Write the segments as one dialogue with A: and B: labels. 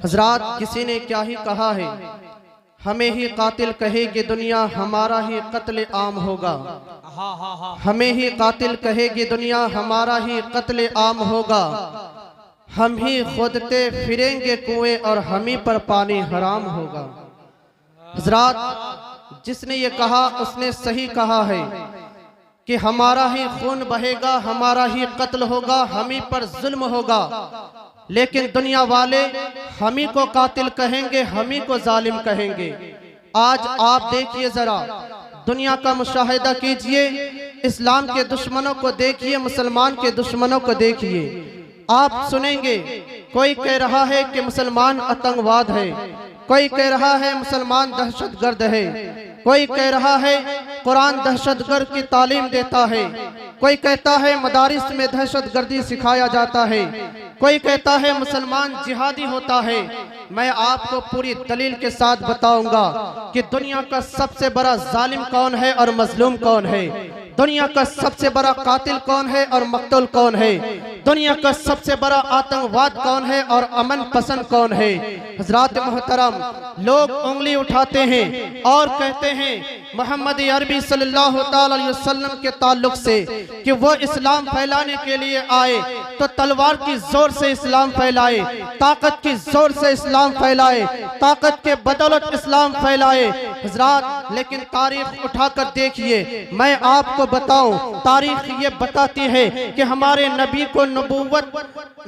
A: हजरात, किसी ने क्या ही कहा है, हमें ही कातिल कहेगी दुनिया, हमारा ही कत्ल आम होगा। हमें ही कातिल कहेगी दुनिया, हमारा ही कत्ल आम होगा। हम ही खोदते फिरेंगे कुएं और हम ही पर पानी हराम होगा। हजरात, जिसने ये कहा उसने सही कहा है कि हमारा ही खून बहेगा, हमारा ही कत्ल होगा, हम ही पर जुल्म होगा। लेकिन दुनिया वाले हम ही को कातिल कहेंगे, हम ही को जालिम कहेंगे। आज आप देखिए, जरा दुनिया का मुशाहिदा कीजिए, इस्लाम के दुश्मनों को देखिए, मुसलमान के दुश्मनों को देखिए। आप सुनेंगे कोई कह रहा है कि मुसलमान आतंकवाद है, कोई कह रहा है मुसलमान दहशतगर्द है, कोई कह रहा है कुरान दहशतगर्द की तालीम देता है, कोई कहता है मदारिस में दहशतगर्दी सिखाया जाता है, कोई कहता है मुसलमान जिहादी होता है। मैं आपको पूरी दलील के साथ बताऊंगा कि दुनिया का सबसे बड़ा जालिम कौन है और मजलूम कौन है, दुनिया का सबसे बड़ा कातिल कौन है और मकतूल कौन है, दुनिया का सबसे बड़ा आतंकवाद कौन है और अमन पसंद कौन है। हजरात मोहतरम, लोग उंगली उठाते हैं और कहते हैं मोहम्मद अरबी सल्लल्लाहु अलैहि वसल्लम के ताल्लुक से कि वो इस्लाम फैलाने के लिए आए तो तलवार की जोर से इस्लाम फैलाए, ताकत की जोर से इस्लाम फैलाए, ताकत के बदौलत इस्लाम फैलाए। हजरात, लेकिन तारीख उठाकर देखिए, मैं आपको बताऊं, तारीख ये बताती है कि हमारे नबी को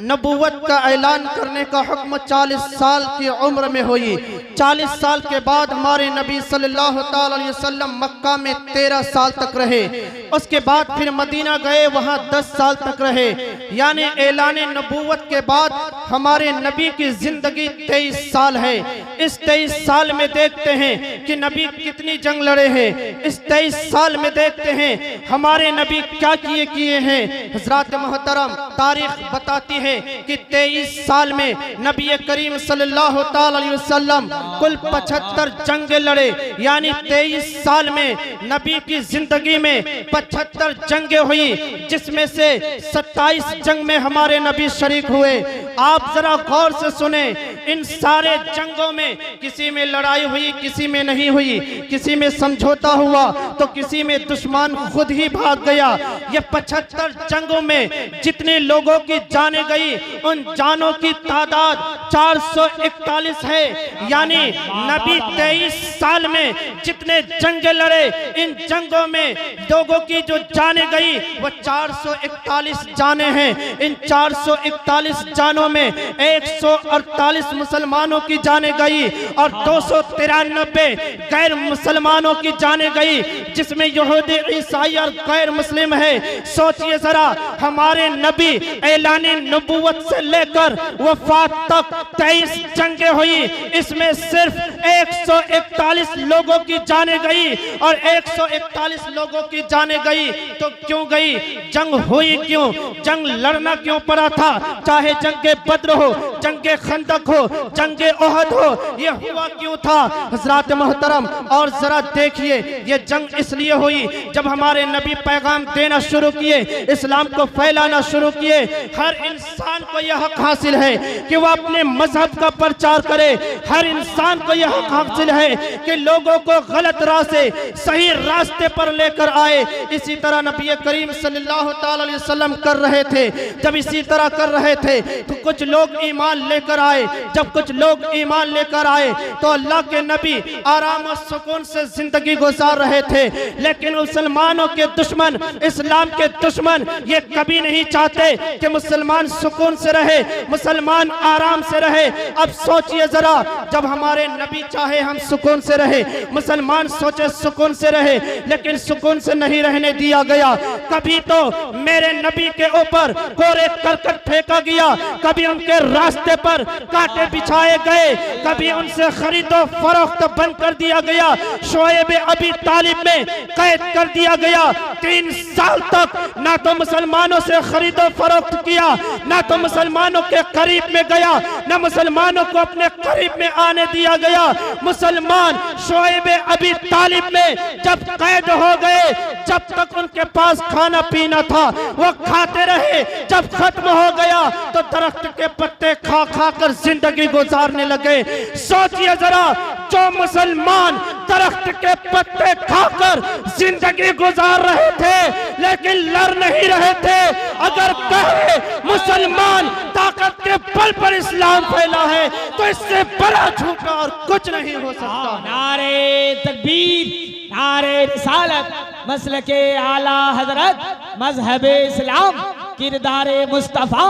A: नबूवत का ऐलान करने का हुक्म 40 साल की उम्र में हुई। 40 साल के बाद हमारे नबी सल्लल्लाहु अलैहि वसल्लम मक्का में 13 साल तक रहे, उसके बाद फिर मदीना गए, वहां 10 साल तक रहे। यानी ऐलान नबूवत के बाद हमारे नबी की जिंदगी 23 साल है। इस 23 साल में देखते हैं कि नबी कितनी जंग लड़े हैं, इस 23 साल में देखते हैं हमारे नबी क्या किए हैं। हजरात मोहतरम, तारीख बताती है कि 23 साल में नबी करीम सल्लल्लाहु अलैहि वसल्लम कुल 75 जंगे लड़े। यानी 23 साल में नबी की जिंदगी में 75 जंगे हुई, जिसमें से 27 जंग में हमारे नबी शरीक हुए। आप जरा गौर से सुने, इन सारे जंगों में किसी में लड़ाई हुई, किसी में नहीं हुई, किसी में समझौता हुआ तो किसी में दुश्मन खुद ही भाग गया। ये 75 जंगों में जितने लोगों की जाने गई, उन जानों की तादाद 441 है। यानी नबी 23 साल में जितने जंगे लड़े, इन जंगों में लोगों की जो जाने गई वो 441 जाने हैं। इन 441 जानों में 148 मुसलमानों की जाने गई और 293 गैर मुसलमानों की जाने गई, जिसमें यहूदी, ईसाई और गैर मुस्लिम है। सोचिए जरा, हमारे नबी ऐलानी नबूवत से लेकर वफात तक 23 जंगे हुई, इसमें सिर्फ 141 लोगों की जाने गई और 141 लोगों की जाने गई तो क्यों गई? जंग हुई क्यों? जंग लड़ना क्यों पड़ा था? चाहे जंगे बद्र हो, जंगे खंदक हो, जंगे ओहद हो, ये हुआ क्यों था? हजरात मोहतरम, और जरा देखिए, ये जंग इसलिए हुई जब हमारे नबी पैगाम देना शुरू किए, इस्लाम को फैलाना शुरू किए। हर इंसान को यह हक हासिल है कि वह अपने मजहब का प्रचार करे। हर इंसान को यह हक हासिल है कि लोगों को गलत राह से सही रास्ते पर लेकर आए। इसी तरह नबी करीम सल्लल्लाहु अलैहि वसल्लम कर रहे थे। जब इसी तरह कर रहे थे तो कुछ लोग ईमान लेकर आए। जब कुछ लोग ईमान लेकर आए तो अल्लाह के नबी आराम और सुकून से जिंदगी गुजार रहे थे। लेकिन मुसलमानों के दुश्मन, इस्लाम के दुश्मन, ये कभी नहीं चाहते कि मुसलमान सुकून से रहे, मुसलमान आराम से रहे। अब सोचिए जरा, जब हमारे नबी चाहे हम सुकून से रहे, मुसलमान सोचे सुकून से रहे, लेकिन सुकून से नहीं रहने दिया गया। कभी तो मेरे नबी के ऊपर कोरे करकट फेंका गया, कभी उनके रास्ते पर कांटे बिछाए गए, कभी उनसे खरीदो फरोख्त बंद कर दिया गया, शोएब अबी तालिब में कैद कर दिया गया। 3 साल तक ना तो मुसलमानों से खरीदो फरोख्त किया, ना तो मुसलमानों के करीब में गया, ना मुसलमानों को अपने करीब में आने दिया गया। मुसलमान शोएब अबी तालिब में जब कैद हो गए, जब तक उनके पास खाना पीना था वो खाते रहे। जब खत्म हो गया तो दरख्त के पत्ते खा खा कर जिंदगी गुजारने लगे। सोचिए जरा, जो मुसलमान दरख्त के पत्ते खाकर जिंदगी गुजार रहे थे लेकिन लड़ नहीं रहे थे, अगर कहे मुसलमान ताकत के बल पर इस्लाम फैला है तो इससे बड़ा झूठा और कुछ नहीं हो सकता।
B: नारे तकबीर, नारे रिसालत, मसलके आला हजरत, मजहबे इस्लाम, किरदारे मुस्तफा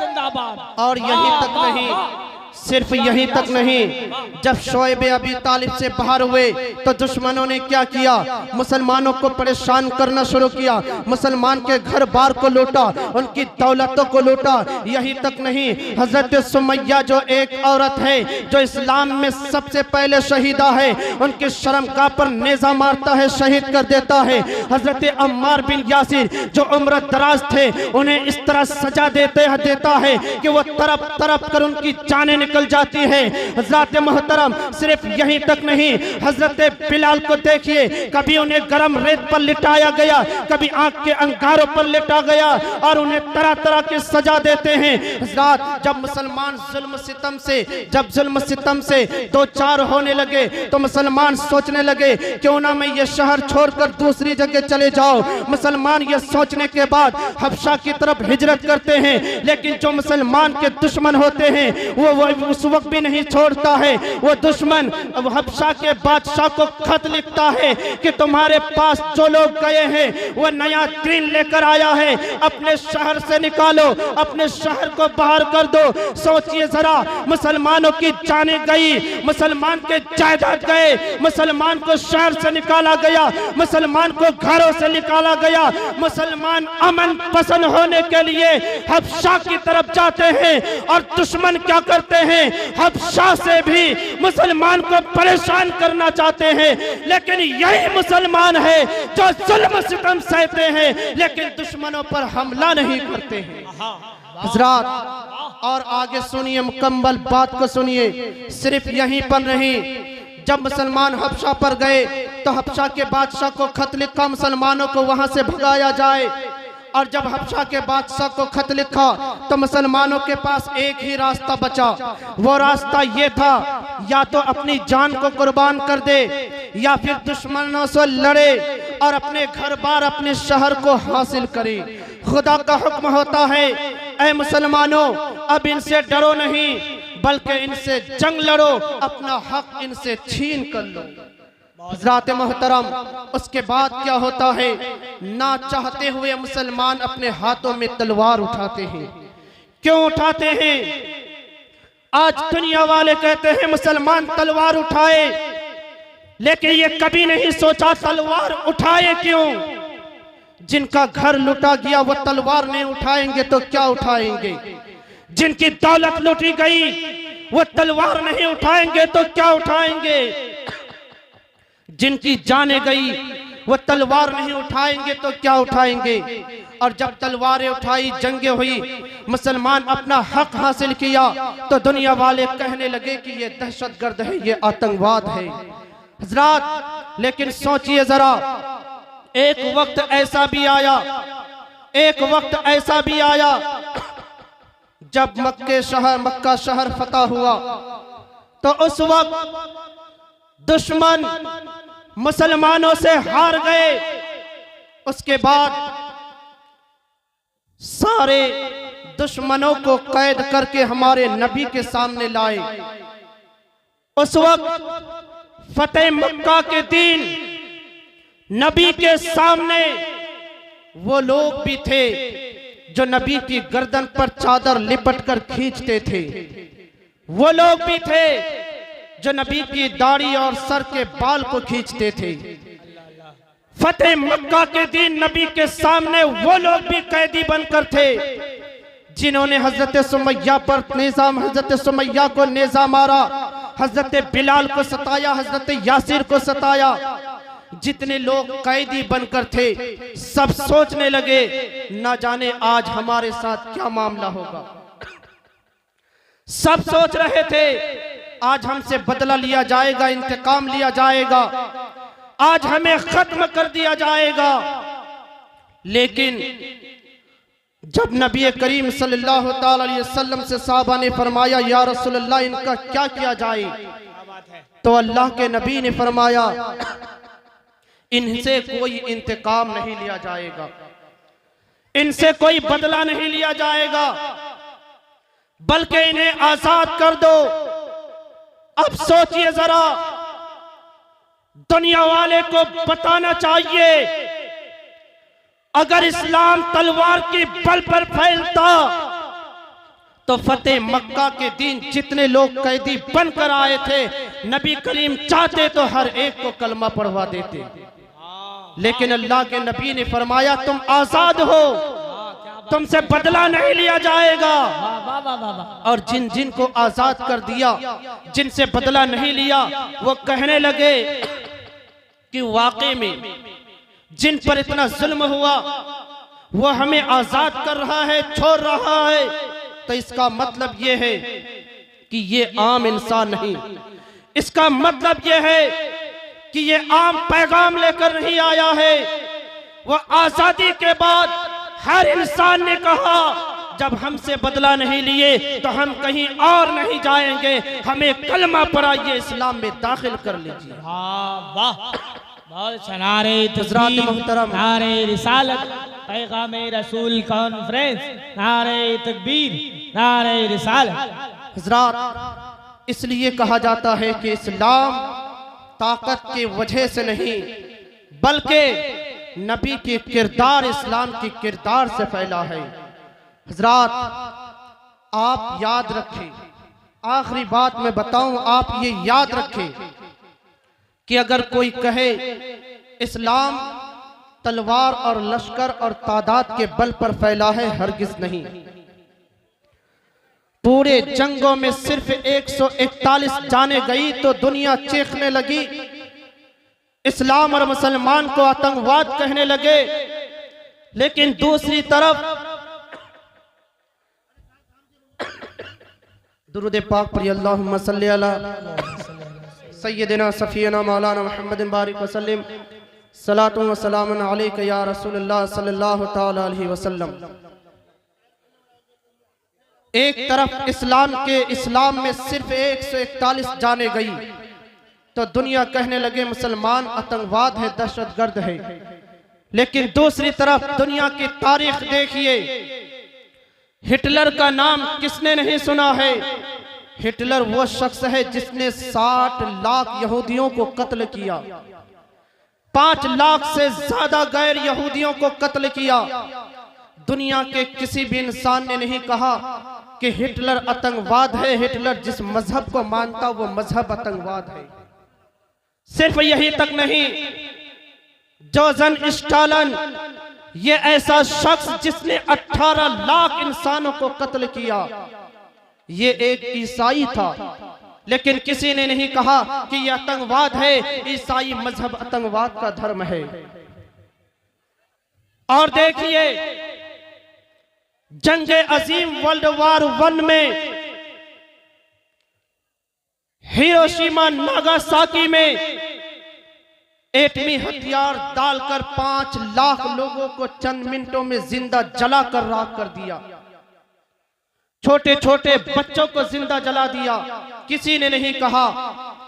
B: जिंदाबाद।
A: और यही तक नहीं, सिर्फ यही तक नहीं, जब शोएब अबी तालिब से बाहर हुए तो दुश्मनों ने क्या किया, मुसलमानों को परेशान करना शुरू किया, मुसलमान के घर बार को लूटा, उनकी दौलतों को लूटा। यही तक नहीं, हजरत सुमैया जो एक औरत है जो इस्लाम में सबसे पहले शहीदा है, उनके शर्मगाह पर नेजा मारता है, शहीद कर देता है। हजरत अम्मार बिन यासिर जो उम्र दराज थे, उन्हें इस तरह सजा देता है कि वो तरफ तरफ कर उनकी जानें निकल जाती है। हजरत मोहतरम, सिर्फ यहीं तक नहीं, हजरत बिलाल को देखिए, कभी उन्हें गर्म रेत पर लिटाया गया, कभी आंख के अंगारों पर लिटा गया और उन्हें तरह तरह की सजा देते हैं। हजरत, जब मुसलमान जुल्म सितम से दो चार होने लगे तो मुसलमान सोचने लगे क्यों ना मैं ये शहर छोड़कर दूसरी जगह चले जाओ। मुसलमान ये सोचने के बाद हबशा की तरफ हिजरत करते हैं, लेकिन जो मुसलमान के दुश्मन होते हैं वो उस वक्त भी नहीं छोड़ता है। वो दुश्मन हबशा के बादशाह को खत लिखता है कि तुम्हारे पास जो लोग गए हैं वो नया दीन लेकर आया है, अपने शहर से निकालो, अपने शहर को बाहर कर दो। सोचिए जरा, मुसलमानों की जानें गई, मुसलमान के जायदाद गए, मुसलमान को शहर से निकाला गया, मुसलमान को घरों से निकाला गया। मुसलमान अमन पसंद होने के लिए हबशा की तरफ जाते हैं और दुश्मन क्या करते हैं, हबशा से भी मुसलमान को परेशान करना चाहते हैं। लेकिन यही मुसलमान है जो जुल्म सितम सहते हैं लेकिन दुश्मनों पर हमला नहीं करते हैं। हजरात, और आगे सुनिए, मुकम्मल बात को सुनिए। सिर्फ यहीं पर नहीं, जब मुसलमान हबशा पर गए तो हबशा के बादशाह को खत लिखा मुसलमानों को वहां से भगाया जाए। और जब हबशा के बादशाह को खत लिखा तो मुसलमानों के पास एक ही रास्ता बचा। वो रास्ता ये था, या तो अपनी जान को कुर्बान कर दे या फिर दुश्मनों से लड़े और अपने घर बार, अपने शहर को हासिल करे। खुदा का हुक्म होता है, ऐ मुसलमानों, अब इनसे डरो नहीं बल्कि इनसे जंग लड़ो, अपना हक इनसे छीन कर लो। हज़रात मोहतरम, उसके बाद क्या होता है, ना चाहते हुए मुसलमान अपने हाथों में तलवार उठाते हैं। क्यों उठाते हैं? आज दुनिया वाले कहते हैं मुसलमान तलवार उठाए, लेकिन ये कभी नहीं सोचा तलवार उठाए क्यों। जिनका घर लुटा गया वो तलवार नहीं उठाएंगे तो क्या उठाएंगे। जिनकी दौलत लूटी गई वो तलवार नहीं उठाएंगे तो क्या उठाएंगे। जिनकी जाने गई वो तलवार नहीं उठाएंगे तो क्या उठाएंगे। और जब तलवारें उठाई, जंगें हुई, मुसलमान अपना हक हासिल किया तो दुनिया वाले कहने लगे कि ये दहशतगर्द है, ये आतंकवाद है। हजरात, लेकिन सोचिए जरा, एक वक्त ऐसा भी आया जब मक्का शहर फतह हुआ तो उस वक्त दुश्मन मुसलमानों से हार गए। उसके बाद सारे दुश्मनों को कैद करके हमारे नबी के सामने लाए। उस वक्त फतेह मक्का के दिन नबी के सामने वो लोग भी थे जो नबी की गर्दन पर चादर लिपट कर खींचते थे। वो लोग भी थे जो नबी की दाढ़ी और सर के बाल को खींचते थे। फतेह मक्का के दिन नबी के सामने वो लोग भी कैदी बनकर थे जिन्होंने हजरत सुमैया पर निजाम, हजरत सुमैया को नेजा मारा, हजरत बिलाल को सताया, हजरत यासिर को सताया। जितने लोग कैदी बनकर थे सब सोचने लगे, ना जाने आज हमारे साथ क्या मामला होगा। सब सोच रहे थे आज हमसे बदला लिया जाएगा, इंतकाम लिया जाएगा। आज हमें खत्म कर दिया जाएगा। लेकिन जब नबी करीम सल्लल्लाहु ताला अलैहि वसल्लम से साहबा ने फरमाया या रसूलल्लाह इनका क्या किया जाए, तो अल्लाह के नबी ने फरमाया इनसे कोई इंतकाम नहीं लिया जाएगा, इनसे कोई बदला नहीं लिया जाएगा, बल्कि इन्हें आजाद कर दो। अब सोचिए जरा, दुनिया वाले को बताना चाहिए अगर इस्लाम तलवार के बल पर फैलता तो फतेह मक्का के दिन जितने लोग कैदी बनकर आए थे, नबी करीम चाहते तो हर एक को कलमा पढ़वा देते। लेकिन अल्लाह के नबी ने फरमाया तुम आजाद हो, तुमसे बदला नहीं लिया जाएगा। और जिन जिन को आजाद कर दिया, जिनसे बदला नहीं लिया, वो कहने लगे कि वाकई में जिन पर इतना जुल्म हुआ वो हमें आजाद कर रहा है, छोड़ रहा है, तो इसका मतलब ये है कि ये आम इंसान नहीं, इसका मतलब ये है कि ये आम पैगाम लेकर नहीं आया है। वो आजादी के बाद हर इंसान ने कहा जब हमसे बदला नहीं लिए तो हम कहीं और नहीं जाएंगे, हमें कलमा पढ़ाइए, इस्लाम में दाखिल कर लीजिए।
B: वाह, बहुत नारे तकबीर, नारे रिसालत, पैगाम रसूल कॉन्फ्रेंस, नारे तकबीर, नारे रिसालत।
A: हज़रात, इसलिए कहा जाता है कि इस्लाम ताकत के वजह से नहीं बल्कि नबी के किरदार, इस्लाम के किरदार से फैला है। हज़रात, आप याद रखें, आखिरी बात मैं बताऊं, आप ये याद रखें कि अगर कोई कहे इस्लाम तलवार और लश्कर और तादाद के बल पर फैला है, हरगिज नहीं। पूरे जंगों में सिर्फ 141 जाने गई तो दुनिया चीखने लगी, इस्लाम और मुसलमान को आतंकवाद कहने लगे। लेकिन दूसरी तरफ दुरूद पाक पर अल्लाहुम्मा सल्ली अला सय्यदिना सफीना मौलाना मुहम्मदिन बारिक वसल्लम, सलातु व सलामुन अलैका या रसूलल्लाह सल्लल्लाहु तआला अलैहि वसल्लम। एक तरफ इस्लाम में सिर्फ 141 जाने गई तो दुनिया कहने लगे मुसलमान आतंकवाद है, दहशतगर्द है। लेकिन दूसरी तरफ दुनिया की तारीख देखिए, हिटलर का नाम किसने नहीं सुना है? हिटलर वो शख्स है जिसने 60 लाख यहूदियों को कत्ल किया, 5 लाख से ज्यादा गैर यहूदियों को कत्ल किया। दुनिया के किसी भी इंसान ने नहीं कहा कि हिटलर आतंकवाद है। हिटलर जिस मजहब को मानता वो मजहब आतंकवाद है। सिर्फ यही तक नहीं, जोसेफ स्टालिन ये ऐसा शख्स जिसने 18 लाख इंसानों को कत्ल किया, ये एक ईसाई था। लेकिन किसी ने नहीं कहा कि यह आतंकवाद है, ईसाई मजहब आतंकवाद का धर्म है। और देखिए, जंगे अजीम वर्ल्ड वार 1 में हिरोशिमा नागासाकी में एटमी हथियार डालकर 5 लाख लोगों को चंद मिनटों में जिंदा जलाकर राख कर दिया। छोटे छोटे बच्चों को जिंदा जला दिया। किसी ने नहीं कहा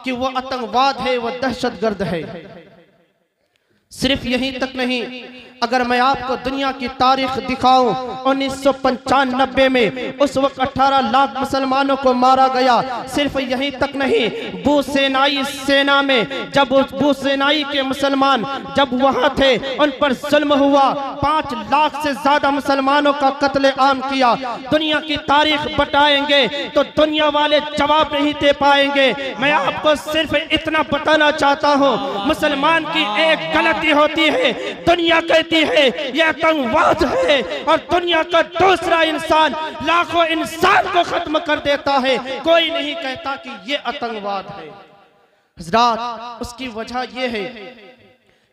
A: कि वो आतंकवाद है, वो दहशतगर्द है। सिर्फ यहीं तक नहीं, अगर मैं आपको दुनिया की तारीख दिखाऊं, 1995 में उस वक्त 18 लाख मुसलमानों को मारा गया। सिर्फ यहीं तक नहीं, बूसेनाई सेना में जब बूसेनाई के मुसलमान जब वहां थे, उन पर जुल्म हुआ, 5 लाख से ज्यादा मुसलमानों का कत्ले आम किया। दुनिया की तारीख बताएंगे तो दुनिया वाले जवाब नहीं दे पाएंगे। मैं आपको सिर्फ इतना बताना चाहता हूँ, मुसलमान की एक गलती होती है, दुनिया कहती है यह आतंकवाद है, और दुनिया का दूसरा इंसान लाखों इंसान को खत्म कर देता है। कोई नहीं कहता कि यह आतंकवाद है। हज़रात, उसकी वजह यह है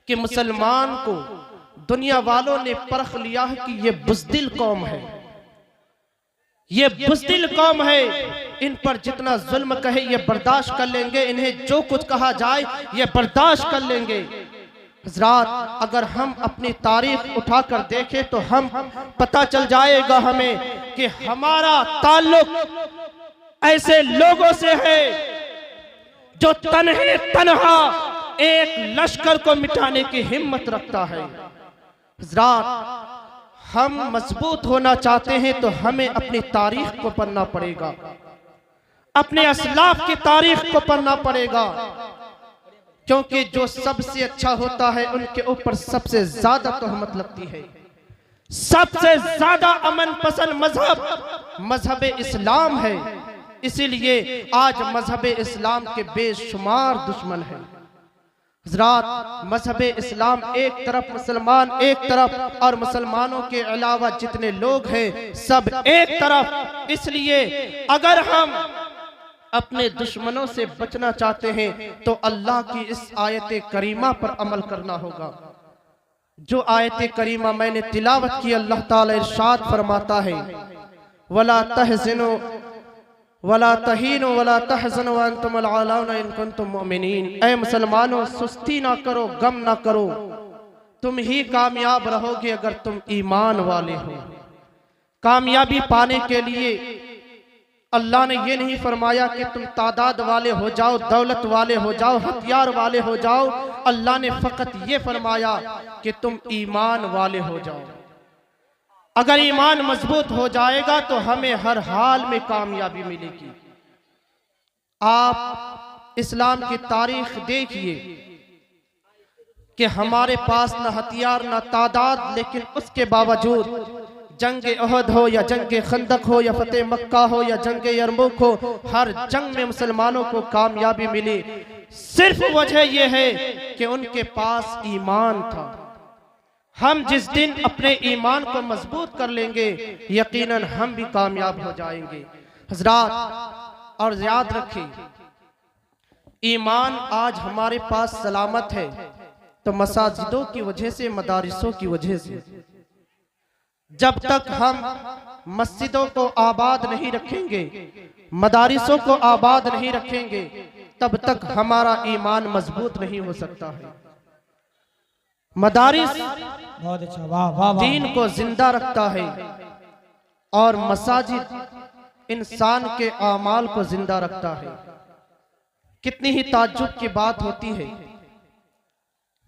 A: कि मुसलमान को दुनिया वालों ने परख लिया है कि यह बुज़दिल कौम है, ये बुज़दिल कौम है। इन पर जितना जुल्म कहे ये बर्दाश्त कर लेंगे, इन्हें जो कुछ कहा जाए ये बर्दाश्त कर लेंगे। हजरात, अगर हम अपनी तारीख उठाकर देखें तो हम पता चल जाएगा हमें कि हमारा ताल्लुक ऐसे लोगों से है जो तन्हे तन्हा एक लश्कर को मिटाने की हिम्मत रखता है। हजरात, हम मजबूत होना चाहते हैं तो हमें अपनी तारीख को पढ़ना पड़ेगा, अपने असलाफ की तारीख को पढ़ना पड़ेगा, क्योंकि जो सबसे अच्छा होता है उनके ऊपर सबसे ज्यादा तोहमत लगती है। सबसे ज्यादा अमन पसंद मजहब इस्लाम है, इसीलिए आज मजहब इस्लाम के बेशुमार दुश्मन हैं। हजरात, मजहब इस्लाम एक तरफ, मुसलमान एक तरफ, और मुसलमानों के अलावा जितने लोग हैं सब एक तरफ। इसलिए अगर हम अपने दुश्मनों से बचना चाहते हैं तो अल्लाह की इस आयत करीमा पर अमल करना होगा। जो आयत करीमा मैंने तिलावत की, अल्लाह ताला इरशाद फरमाता है, वला तहज़नु वला तहीनु वला तहज़नु व अंतुमुल आलौना इन कुंतुम मुमिनीन। ऐ मुसलमानों, सुस्ती ना करो, गम ना करो, तुम ही कामयाब रहोगे अगर तुम ईमान वाले हो। कामयाबी पाने के लिए अल्लाह ने ये नहीं फरमाया कि तुम तादाद वाले हो जाओ, दौलत वाले हो जाओ, हथियार वाले हो जाओ। अल्लाह ने फकत ये फरमाया कि तुम ईमान वाले हो जाओ। अगर ईमान मजबूत हो जाएगा तो हमें हर हाल में कामयाबी मिलेगी। आप इस्लाम की तारीख देखिए कि हमारे पास न हथियार न तादाद, लेकिन उसके बावजूद जंग अहद हो या जंग खंदक हो या फतेह मक्का हो या जंग यरमुक हो, हर जंग में मुसलमानों को कामयाबी मिली। सिर्फ वजह यह है कि उनके पास ईमान था। हम जिस दिन अपने ईमान को मजबूत कर लेंगे, यकीनन हम भी कामयाब हो जाएंगे। हजरात, और याद रखिए, ईमान आज हमारे पास सलामत है तो मसाजिदों की वजह से, मदारिसों की वजह से। जब तक हम मस्जिदों को आबाद नहीं रखेंगे, मदारिसों को आबाद नहीं रखेंगे, तब तक हमारा ईमान मजबूत नहीं हो सकता है। मदारिस
B: बहुत अच्छा, वाह वाह वाह।
A: दीन को जिंदा रखता है और मसाजिद इंसान के आमाल को जिंदा रखता है। कितनी ही ताज्जुब की बात होती है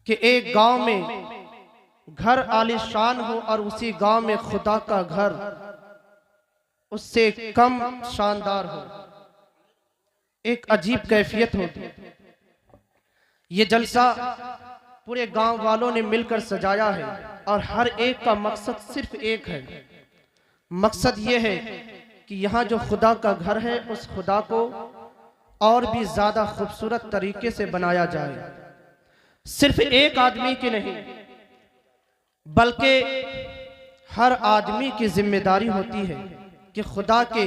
A: कि एक गांव में घर आलीशान हो और उसी गांव में खुदा का घर उससे कम शानदार हो। एक अजीब कैफियत होती। ये जलसा पूरे गांव वालों ने मिलकर सजाया है और हर एक का मकसद सिर्फ एक है। मकसद ये है कि यहाँ जो खुदा का घर है उस खुदा को और भी ज्यादा खूबसूरत तरीके से बनाया जाए। सिर्फ एक आदमी की नहीं, बल्कि हर आदमी की जिम्मेदारी होती है कि खुदा के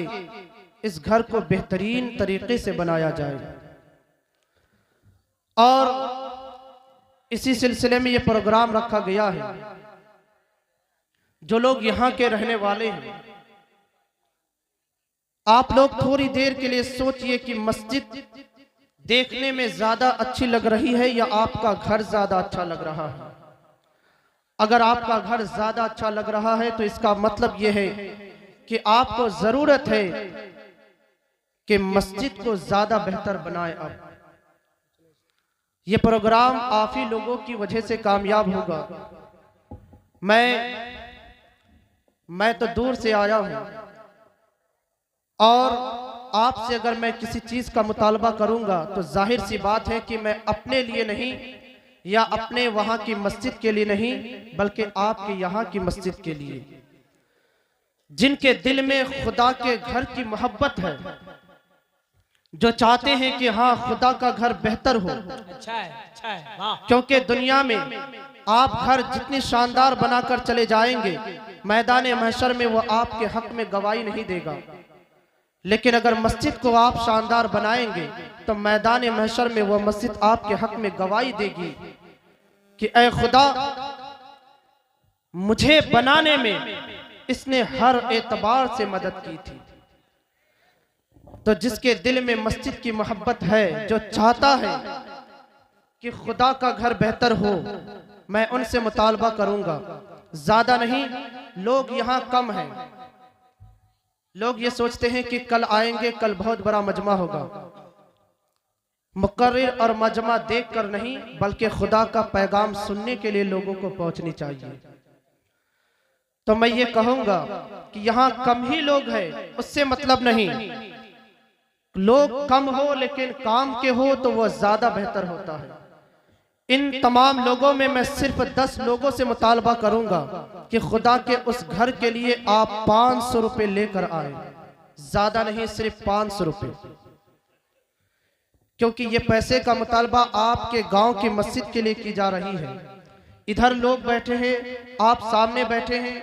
A: इस घर को बेहतरीन तरीके से बनाया जाए। और इसी सिलसिले में यह प्रोग्राम रखा गया है। जो लोग यहाँ के रहने वाले हैं, आप लोग थोड़ी देर के लिए सोचिए कि मस्जिद देखने में ज्यादा अच्छी लग रही है या आपका घर ज्यादा अच्छा लग रहा है। अगर आपका घर ज्यादा अच्छा लग रहा है तो इसका मतलब यह है कि आपको जरूरत है कि मस्जिद को ज्यादा बेहतर बनाए। अब ये प्रोग्राम आप ही लोगों की वजह से कामयाब होगा। मैं तो दूर से आया हूं और आपसे अगर मैं किसी चीज का मुतालबा करूंगा तो जाहिर सी बात है कि मैं अपने लिए नहीं या अपने वहां की मस्जिद के लिए नहीं, बल्कि आपके यहाँ की मस्जिद के लिए, जिनके दिल में खुदा के घर की मोहब्बत है, जो चाहते हैं कि हाँ खुदा का घर बेहतर हो।
B: अच्छा है, वाह।
A: क्योंकि दुनिया में आप घर जितनी शानदार बनाकर चले जाएंगे, मैदान महशर में वो आपके हक में गवाही नहीं देगा। लेकिन अगर मस्जिद को आप शानदार बनाएंगे तो मैदान महशर में वो मस्जिद आपके हक में गवाही देगी कि ऐ खुदा, मुझे बनाने में इसने हर एतबार से मदद की थी। तो जिसके दिल में मस्जिद की मोहब्बत है, जो चाहता है कि खुदा का घर बेहतर हो, मैं उनसे मुतालबा करूंगा। ज्यादा नहीं, लोग यहाँ कम हैं। लोग ये सोचते हैं कि कल आएंगे, कल बहुत बड़ा मजमा होगा। मुकर्रिर और मजमा देखकर नहीं, बल्कि खुदा का पैगाम सुनने के लिए लोगों को पहुंचनी चाहिए। तो मैं ये कहूंगा कि यहाँ कम ही लोग हैं, उससे मतलब नहीं। लोग कम हो लेकिन काम के हो तो वो ज्यादा बेहतर होता है। इन तमाम लोगों में मैं सिर्फ 10 लोगों से मुतालबा करूंगा कि खुदा के उस घर के लिए आप 500 रुपए लेकर आए। ज्यादा नहीं, सिर्फ 500 रुपए, क्योंकि ये पैसे का मुतालबा आपके गांव की मस्जिद के लिए की जा रही है। इधर लोग बैठे हैं, आप सामने बैठे हैं।